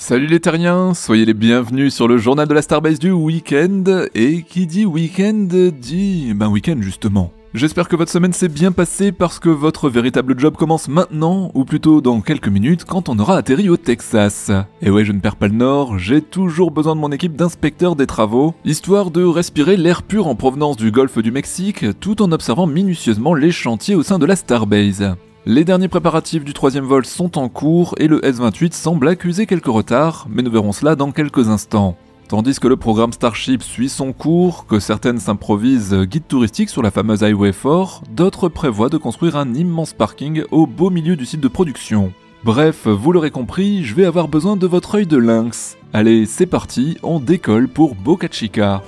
Salut les terriens, soyez les bienvenus sur le journal de la Starbase du week-end, et qui dit week-end dit week-end justement. J'espère que votre semaine s'est bien passée parce que votre véritable job commence maintenant, ou plutôt dans quelques minutes quand on aura atterri au Texas. Et ouais, je ne perds pas le nord, j'ai toujours besoin de mon équipe d'inspecteurs des travaux, histoire de respirer l'air pur en provenance du golfe du Mexique, tout en observant minutieusement les chantiers au sein de la Starbase. Les derniers préparatifs du troisième vol sont en cours et le S-28 semble accuser quelques retards, mais nous verrons cela dans quelques instants. Tandis que le programme Starship suit son cours, que certaines s'improvisent guides touristiques sur la fameuse Highway 4, d'autres prévoient de construire un immense parking au beau milieu du site de production. Bref, vous l'aurez compris, je vais avoir besoin de votre œil de lynx. Allez, c'est parti, on décolle pour Boca Chica.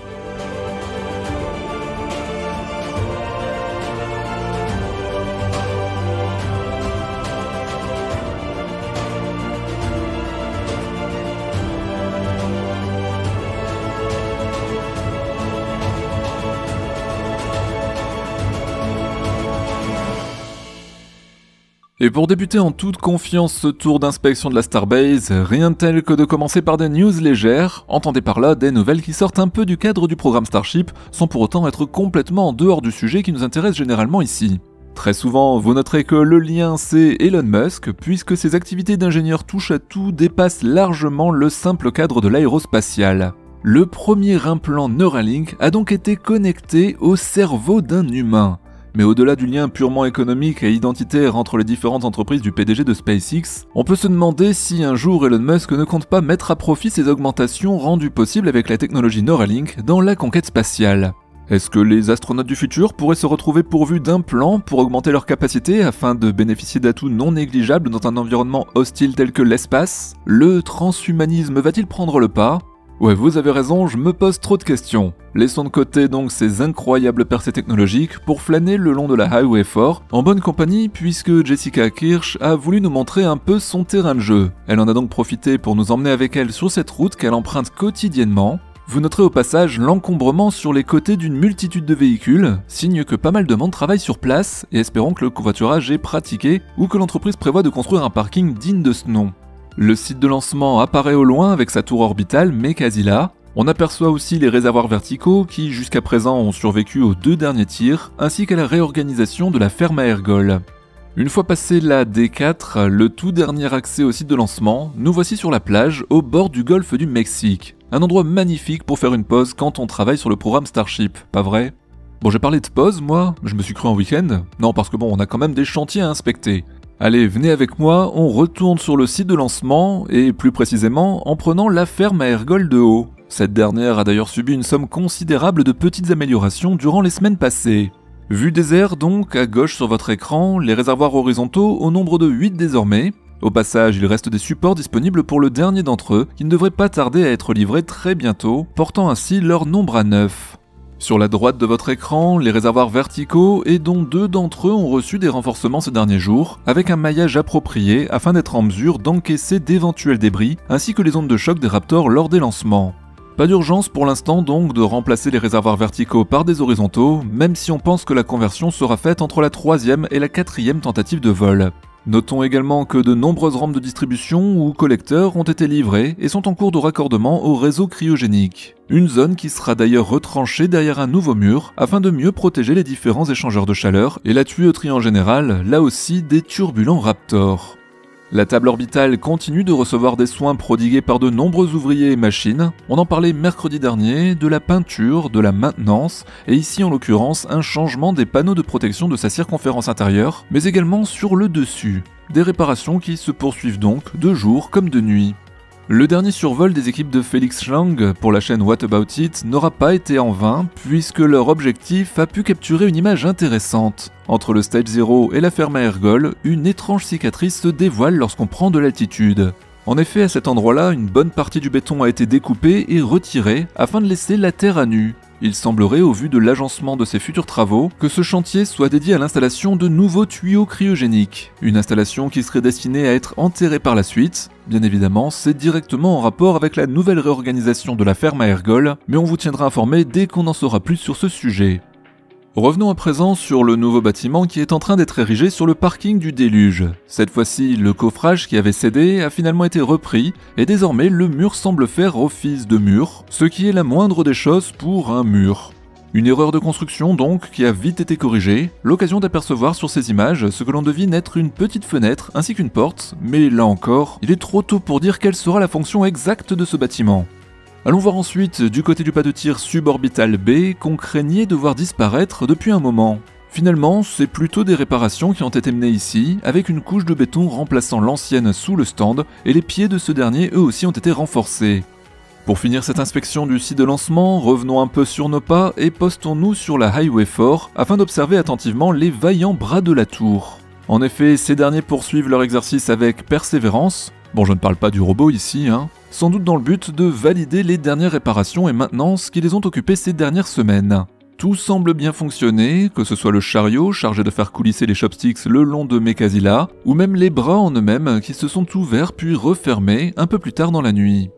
Et pour débuter en toute confiance ce tour d'inspection de la Starbase, rien de tel que de commencer par des news légères, entendez par là des nouvelles qui sortent un peu du cadre du programme Starship, sans pour autant être complètement en dehors du sujet qui nous intéresse généralement ici. Très souvent, vous noterez que le lien c'est Elon Musk, puisque ses activités d'ingénieur touche à tout dépassent largement le simple cadre de l'aérospatial. Le premier implant Neuralink a donc été connecté au cerveau d'un humain. Mais au-delà du lien purement économique et identitaire entre les différentes entreprises du PDG de SpaceX, on peut se demander si un jour Elon Musk ne compte pas mettre à profit ces augmentations rendues possibles avec la technologie Neuralink dans la conquête spatiale. Est-ce que les astronautes du futur pourraient se retrouver pourvus d'implants pour augmenter leur capacité afin de bénéficier d'atouts non négligeables dans un environnement hostile tel que l'espace? Le transhumanisme va-t-il prendre le pas? Ouais, vous avez raison, je me pose trop de questions. Laissons de côté donc ces incroyables percées technologiques pour flâner le long de la Highway 4, en bonne compagnie puisque Jessica Kirsch a voulu nous montrer un peu son terrain de jeu. Elle en a donc profité pour nous emmener avec elle sur cette route qu'elle emprunte quotidiennement. Vous noterez au passage l'encombrement sur les côtés d'une multitude de véhicules, signe que pas mal de monde travaille sur place, et espérons que le covoiturage est pratiqué ou que l'entreprise prévoit de construire un parking digne de ce nom. Le site de lancement apparaît au loin avec sa tour orbitale, mais quasi là. On aperçoit aussi les réservoirs verticaux qui, jusqu'à présent, ont survécu aux 2 derniers tirs, ainsi qu'à la réorganisation de la ferme à ergols. Une fois passé la D4, le tout dernier accès au site de lancement, nous voici sur la plage, au bord du golfe du Mexique. Un endroit magnifique pour faire une pause quand on travaille sur le programme Starship, pas vrai? Bon, j'ai parlé de pause, moi, je me suis cru en week-end. Non, parce que bon, on a quand même des chantiers à inspecter. Allez, venez avec moi, on retourne sur le site de lancement, et plus précisément en prenant la ferme à ergols de haut. Cette dernière a d'ailleurs subi une somme considérable de petites améliorations durant les semaines passées. Vue des airs donc, à gauche sur votre écran, les réservoirs horizontaux au nombre de 8 désormais. Au passage, il reste des supports disponibles pour le dernier d'entre eux, qui ne devrait pas tarder à être livrés très bientôt, portant ainsi leur nombre à 9. Sur la droite de votre écran, les réservoirs verticaux et dont 2 d'entre eux ont reçu des renforcements ces derniers jours, avec un maillage approprié afin d'être en mesure d'encaisser d'éventuels débris, ainsi que les ondes de choc des Raptors lors des lancements. Pas d'urgence pour l'instant donc de remplacer les réservoirs verticaux par des horizontaux, même si on pense que la conversion sera faite entre la 3e et la 4e tentative de vol. Notons également que de nombreuses rampes de distribution ou collecteurs ont été livrées et sont en cours de raccordement au réseau cryogénique. Une zone qui sera d'ailleurs retranchée derrière un nouveau mur afin de mieux protéger les différents échangeurs de chaleur et la tuyauterie en général, là aussi des turbulents Raptors. La table orbitale continue de recevoir des soins prodigués par de nombreux ouvriers et machines. On en parlait mercredi dernier, de la peinture, de la maintenance, et ici en l'occurrence un changement des panneaux de protection de sa circonférence intérieure, mais également sur le dessus. Des réparations qui se poursuivent donc de jour comme de nuit. Le dernier survol des équipes de Félix Schlang pour la chaîne What About It n'aura pas été en vain puisque leur objectif a pu capturer une image intéressante. Entre le Stage 0 et la ferme à ergols, une étrange cicatrice se dévoile lorsqu'on prend de l'altitude. En effet, à cet endroit-là, une bonne partie du béton a été découpée et retirée afin de laisser la terre à nu. Il semblerait, au vu de l'agencement de ces futurs travaux, que ce chantier soit dédié à l'installation de nouveaux tuyaux cryogéniques. Une installation qui serait destinée à être enterrée par la suite. Bien évidemment, c'est directement en rapport avec la nouvelle réorganisation de la ferme à ergols, mais on vous tiendra informé dès qu'on en saura plus sur ce sujet. Revenons à présent sur le nouveau bâtiment qui est en train d'être érigé sur le parking du déluge. Cette fois-ci, le coffrage qui avait cédé a finalement été repris et désormais le mur semble faire office de mur, ce qui est la moindre des choses pour un mur. Une erreur de construction donc qui a vite été corrigée, l'occasion d'apercevoir sur ces images ce que l'on devine être une petite fenêtre ainsi qu'une porte, mais là encore, il est trop tôt pour dire quelle sera la fonction exacte de ce bâtiment. Allons voir ensuite du côté du pas de tir suborbital B qu'on craignait de voir disparaître depuis un moment. Finalement, c'est plutôt des réparations qui ont été menées ici, avec une couche de béton remplaçant l'ancienne sous le stand, et les pieds de ce dernier eux aussi ont été renforcés. Pour finir cette inspection du site de lancement, revenons un peu sur nos pas et postons-nous sur la Highway 4 afin d'observer attentivement les vaillants bras de la tour. En effet, ces derniers poursuivent leur exercice avec persévérance. Bon, je ne parle pas du robot ici, sans doute dans le but de valider les dernières réparations et maintenances qui les ont occupés ces dernières semaines. Tout semble bien fonctionner, que ce soit le chariot chargé de faire coulisser les chopsticks le long de Mekazila, ou même les bras en eux-mêmes qui se sont ouverts puis refermés un peu plus tard dans la nuit.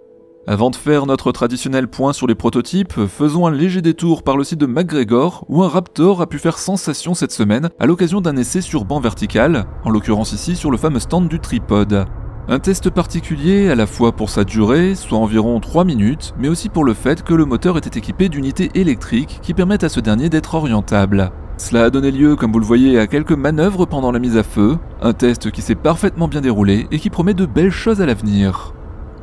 Avant de faire notre traditionnel point sur les prototypes, faisons un léger détour par le site de McGregor où un Raptor a pu faire sensation cette semaine à l'occasion d'un essai sur banc vertical, en l'occurrence ici sur le fameux stand du tripode. Un test particulier à la fois pour sa durée, soit environ 3 minutes, mais aussi pour le fait que le moteur était équipé d'unités électriques qui permettent à ce dernier d'être orientable. Cela a donné lieu, comme vous le voyez, à quelques manœuvres pendant la mise à feu, un test qui s'est parfaitement bien déroulé et qui promet de belles choses à l'avenir.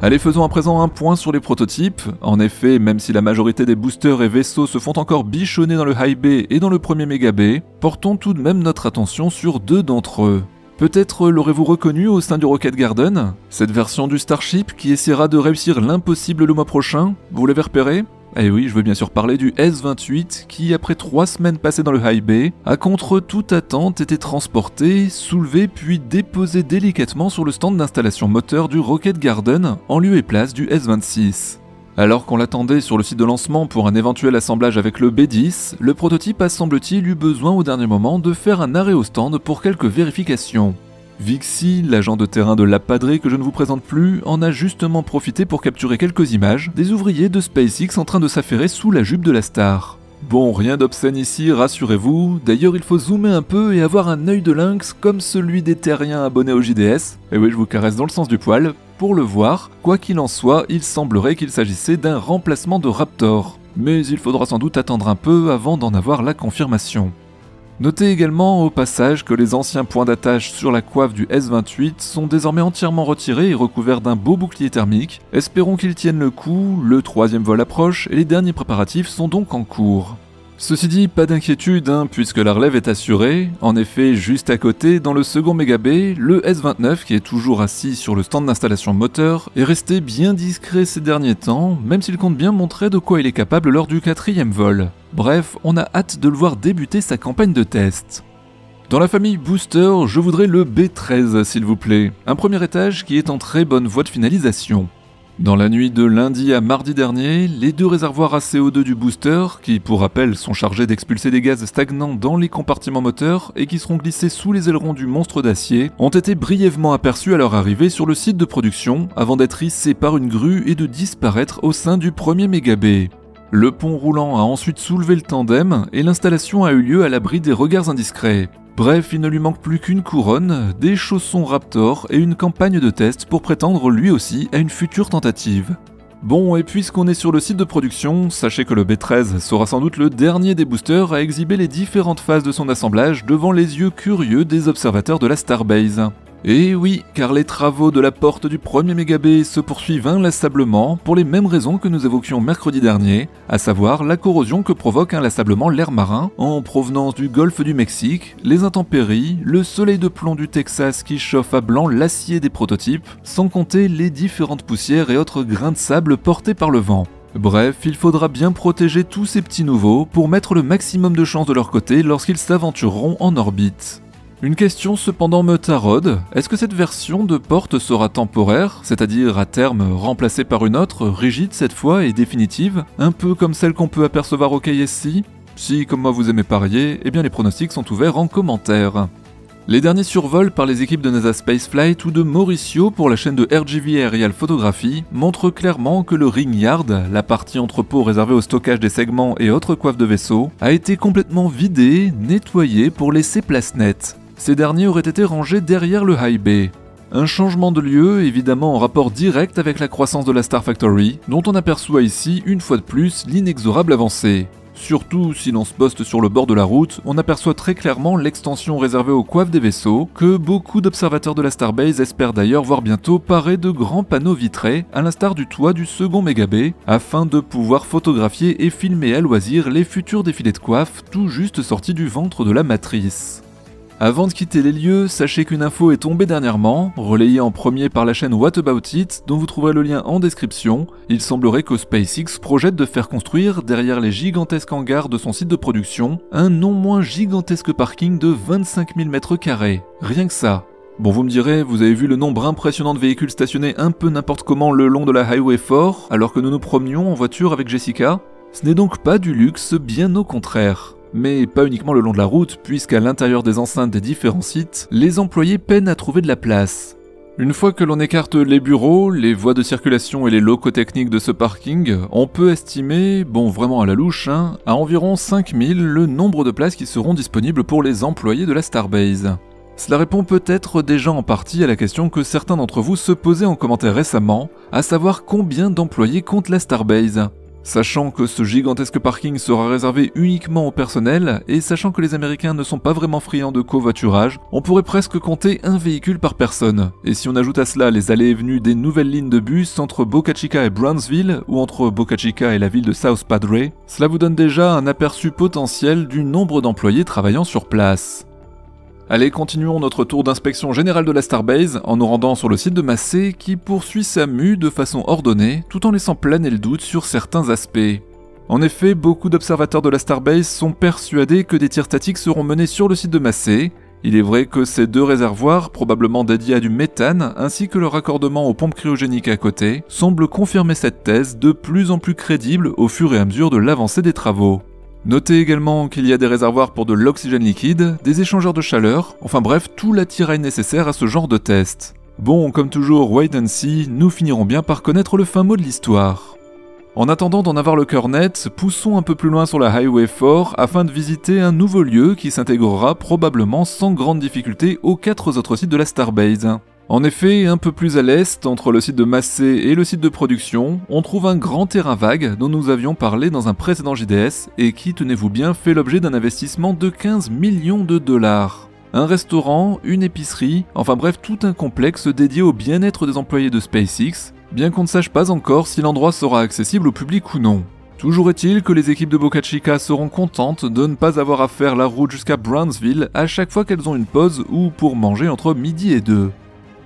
Allez, faisons à présent un point sur les prototypes. En effet, même si la majorité des boosters et vaisseaux se font encore bichonner dans le High Bay et dans le premier Mega Bay, portons tout de même notre attention sur 2 d'entre eux. Peut-être l'aurez-vous reconnu au sein du Rocket Garden, cette version du Starship qui essaiera de réussir l'impossible le mois prochain, vous l'avez repéré ? Eh oui, je veux bien sûr parler du S-28 qui, après 3 semaines passées dans le High Bay, a contre toute attente été transporté, soulevé puis déposé délicatement sur le stand d'installation moteur du Rocket Garden en lieu et place du S-26. Alors qu'on l'attendait sur le site de lancement pour un éventuel assemblage avec le B10, le prototype a semble-t-il eu besoin au dernier moment de faire un arrêt au stand pour quelques vérifications. Vixie, l'agent de terrain de l'Apadré que je ne vous présente plus, en a justement profité pour capturer quelques images des ouvriers de SpaceX en train de s'affairer sous la jupe de la star. Bon, rien d'obscène ici, rassurez-vous, d'ailleurs il faut zoomer un peu et avoir un œil de lynx comme celui des terriens abonnés au JDS, et oui je vous caresse dans le sens du poil, pour le voir, quoi qu'il en soit, il semblerait qu'il s'agissait d'un remplacement de Raptor, mais il faudra sans doute attendre un peu avant d'en avoir la confirmation. Notez également au passage que les anciens points d'attache sur la coiffe du S-28 sont désormais entièrement retirés et recouverts d'un beau bouclier thermique. Espérons qu'ils tiennent le coup, le 3e vol approche et les derniers préparatifs sont donc en cours. Ceci dit, pas d'inquiétude puisque la relève est assurée. En effet, juste à côté, dans le second Mega Bay, le S-29 qui est toujours assis sur le stand d'installation moteur est resté bien discret ces derniers temps, même s'il compte bien montrer de quoi il est capable lors du 4e vol. Bref, on a hâte de le voir débuter sa campagne de test. Dans la famille Booster, je voudrais le B13 s'il vous plaît, un premier étage qui est en très bonne voie de finalisation. Dans la nuit de lundi à mardi dernier, les 2 réservoirs à CO2 du booster, qui pour rappel sont chargés d'expulser des gaz stagnants dans les compartiments moteurs et qui seront glissés sous les ailerons du monstre d'acier, ont été brièvement aperçus à leur arrivée sur le site de production avant d'être hissés par une grue et de disparaître au sein du premier Mega Bay. Le pont roulant a ensuite soulevé le tandem et l'installation a eu lieu à l'abri des regards indiscrets. Bref, il ne lui manque plus qu'une couronne, des chaussons Raptor et une campagne de test pour prétendre lui aussi à une future tentative. Bon, et puisqu'on est sur le site de production, sachez que le B13 sera sans doute le dernier des boosters à exhiber les différentes phases de son assemblage devant les yeux curieux des observateurs de la Starbase. Et oui, car les travaux de la porte du premier Mega Bay se poursuivent inlassablement pour les mêmes raisons que nous évoquions mercredi dernier, à savoir la corrosion que provoque inlassablement l'air marin en provenance du golfe du Mexique, les intempéries, le soleil de plomb du Texas qui chauffe à blanc l'acier des prototypes, sans compter les différentes poussières et autres grains de sable portés par le vent. Bref, il faudra bien protéger tous ces petits nouveaux pour mettre le maximum de chance de leur côté lorsqu'ils s'aventureront en orbite. Une question cependant me taraude, est-ce que cette version de porte sera temporaire, c'est-à-dire à terme remplacée par une autre, rigide cette fois et définitive, un peu comme celle qu'on peut apercevoir au KSC ? Si, comme moi vous aimez parier, eh bien les pronostics sont ouverts en commentaire. Les derniers survols par les équipes de NASA Spaceflight ou de Mauricio pour la chaîne de RGV Aerial Photography montrent clairement que le ring yard, la partie entrepôt réservée au stockage des segments et autres coiffes de vaisseaux, a été complètement vidé, nettoyé pour laisser place nette. Ces derniers auraient été rangés derrière le high bay. Un changement de lieu évidemment en rapport direct avec la croissance de la Star Factory, dont on aperçoit ici une fois de plus l'inexorable avancée. Surtout si l'on se poste sur le bord de la route, on aperçoit très clairement l'extension réservée aux coiffes des vaisseaux, que beaucoup d'observateurs de la Starbase espèrent d'ailleurs voir bientôt parés de grands panneaux vitrés, à l'instar du toit du second mégabay, afin de pouvoir photographier et filmer à loisir les futurs défilés de coiffes tout juste sortis du ventre de la matrice. Avant de quitter les lieux, sachez qu'une info est tombée dernièrement, relayée en premier par la chaîne What About It, dont vous trouverez le lien en description. Il semblerait que SpaceX projette de faire construire, derrière les gigantesques hangars de son site de production, un non moins gigantesque parking de 25 000 m². Rien que ça. Bon, vous me direz, vous avez vu le nombre impressionnant de véhicules stationnés un peu n'importe comment le long de la Highway 4, alors que nous nous promenions en voiture avec Jessica? Ce n'est donc pas du luxe, bien au contraire. Mais pas uniquement le long de la route, puisqu'à l'intérieur des enceintes des différents sites, les employés peinent à trouver de la place. Une fois que l'on écarte les bureaux, les voies de circulation et les locaux techniques de ce parking, on peut estimer, bon vraiment à la louche, à environ 5000 le nombre de places qui seront disponibles pour les employés de la Starbase. Cela répond peut-être déjà en partie à la question que certains d'entre vous se posaient en commentaire récemment, à savoir combien d'employés compte la Starbase. Sachant que ce gigantesque parking sera réservé uniquement au personnel, et sachant que les Américains ne sont pas vraiment friands de covoiturage, on pourrait presque compter un véhicule par personne. Et si on ajoute à cela les allées et venues des nouvelles lignes de bus entre Boca Chica et Brownsville, ou entre Boca Chica et la ville de South Padre, cela vous donne déjà un aperçu potentiel du nombre d'employés travaillant sur place. Allez, continuons notre tour d'inspection générale de la Starbase en nous rendant sur le site de Massey qui poursuit sa mue de façon ordonnée tout en laissant planer le doute sur certains aspects. En effet, beaucoup d'observateurs de la Starbase sont persuadés que des tirs statiques seront menés sur le site de Massey. Il est vrai que ces deux réservoirs, probablement dédiés à du méthane, ainsi que le raccordement aux pompes cryogéniques à côté, semblent confirmer cette thèse de plus en plus crédible au fur et à mesure de l'avancée des travaux. Notez également qu'il y a des réservoirs pour de l'oxygène liquide, des échangeurs de chaleur, enfin bref, tout l'attirail nécessaire à ce genre de test. Bon, comme toujours, wait and see, nous finirons bien par connaître le fin mot de l'histoire. En attendant d'en avoir le cœur net, poussons un peu plus loin sur la Highway 4 afin de visiter un nouveau lieu qui s'intégrera probablement sans grande difficulté aux 4 autres sites de la Starbase. En effet, un peu plus à l'est, entre le site de Massey et le site de production, on trouve un grand terrain vague dont nous avions parlé dans un précédent JDS et qui, tenez-vous bien, fait l'objet d'un investissement de 15 millions de dollars. Un restaurant, une épicerie, enfin bref tout un complexe dédié au bien-être des employés de SpaceX, bien qu'on ne sache pas encore si l'endroit sera accessible au public ou non. Toujours est-il que les équipes de Boca Chica seront contentes de ne pas avoir à faire la route jusqu'à Brownsville à chaque fois qu'elles ont une pause ou pour manger entre midi et 2.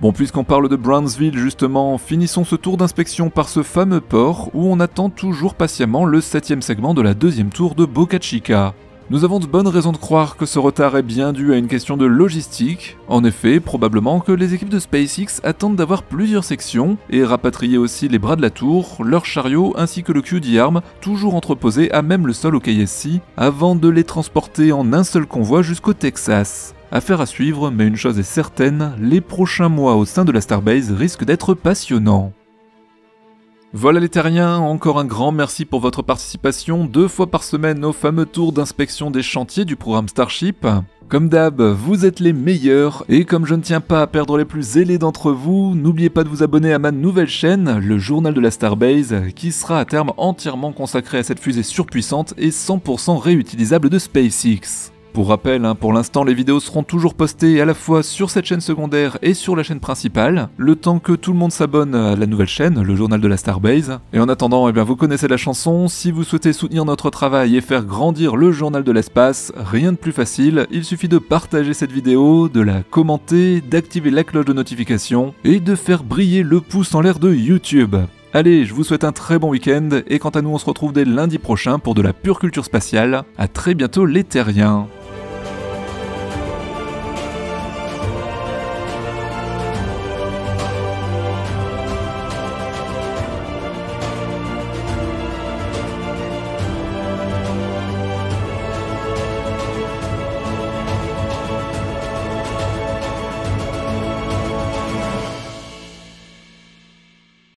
Bon, puisqu'on parle de Brownsville justement, finissons ce tour d'inspection par ce fameux port où on attend toujours patiemment le 7e segment de la 2e tour de Boca Chica. Nous avons de bonnes raisons de croire que ce retard est bien dû à une question de logistique. En effet, probablement que les équipes de SpaceX attendent d'avoir plusieurs sections et rapatrier aussi les bras de la tour, leurs chariots ainsi que le QD-Arm, toujours entreposés à même le sol au KSC, avant de les transporter en un seul convoi jusqu'au Texas. Affaire à suivre, mais une chose est certaine, les prochains mois au sein de la Starbase risquent d'être passionnants. Voilà les terriens, encore un grand merci pour votre participation 2 fois par semaine au fameux tour d'inspection des chantiers du programme Starship. Comme d'hab, vous êtes les meilleurs, et comme je ne tiens pas à perdre les plus zélés d'entre vous, n'oubliez pas de vous abonner à ma nouvelle chaîne, le Journal de la Starbase, qui sera à terme entièrement consacré à cette fusée surpuissante et 100% réutilisable de SpaceX. Pour rappel, pour l'instant les vidéos seront toujours postées à la fois sur cette chaîne secondaire et sur la chaîne principale, le temps que tout le monde s'abonne à la nouvelle chaîne, le Journal de la Starbase. Et en attendant, vous connaissez la chanson, si vous souhaitez soutenir notre travail et faire grandir le Journal de l'espace, rien de plus facile, il suffit de partager cette vidéo, de la commenter, d'activer la cloche de notification et de faire briller le pouce en l'air de YouTube. Allez, je vous souhaite un très bon week-end et quant à nous on se retrouve dès lundi prochain pour de la pure culture spatiale. À très bientôt les terriens.